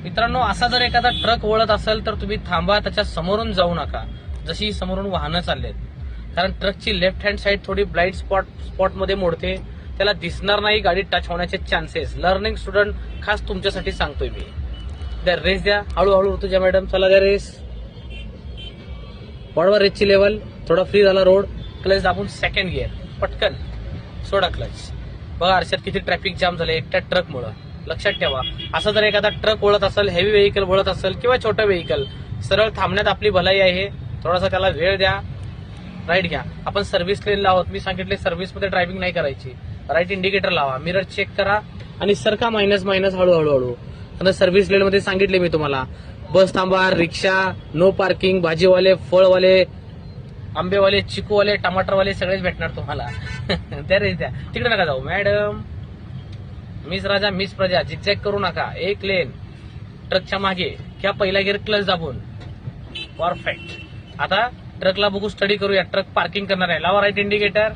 मित्रांनो, असा जर एखादा ट्रक वळत असेल तर तुम्ही थांबा, त्याच्या समोरून जाऊ नका जशी समोरून वाहनं चाललेत. कारण ट्रकची लेफ्ट हँड साईड थोडी ब्लाइंड स्पॉट मध्ये मोडते, त्याला दिसणार नाही गाडी टच होण्याचे चान्सेस. लर्निंग स्टुडंट खास तुमच्यासाठी सांगतोय मी. द्या रेस, द्या हळूहळू तुझ्या मॅडम. चला द्या रेस, वाढवा रेसची लेवल. थोडा फ्री झाला रोड, क्लच दाबून सेकंड गिअर, पटकन सोडा क्लच. बघा आरशात किती ट्रॅफिक जाम झाले एकट्या ट्रकमुळे. लक्षात ठेवा, असं जर एखादा ट्रक वळत असेल, हेवी व्हेकल वळत असेल किंवा छोटं व्हेकल, सरळ थांबण्यात आपली भलाई आहे. थोडासा त्याला वेळ द्या, राईट घ्या. आपण सर्व्हिस लेनला आहोत, मी सांगितले सर्व्हिसमध्ये ड्रायव्हिंग नाही करायची. राईट इंडिकेटर लावा, मिरर चेक करा आणि सरका मायनस हळूहळू. आता सर्व्हिस लेनमध्ये सांगितले मी तुम्हाला, बस थांबा, रिक्षा, नो पार्किंग, भाजीवाले, फळवाले, आंबेवाले, चिकूवाले, टमाटरवाले सगळेच भेटणार तुम्हाला. त्या रेस द्या, तिकडे नका जाऊ मॅडम. मिस राजा मिस प्रजा, झिगझॅग करू नका, एक लेन. ट्रकच्या मागे घ्या पहिला गिअर, क्लच दाबून. परफेक्ट. आता ट्रकला बघू, स्टडी करूया. ट्रक पार्किंग करणार आहे, लावा राईट इंडिकेटर.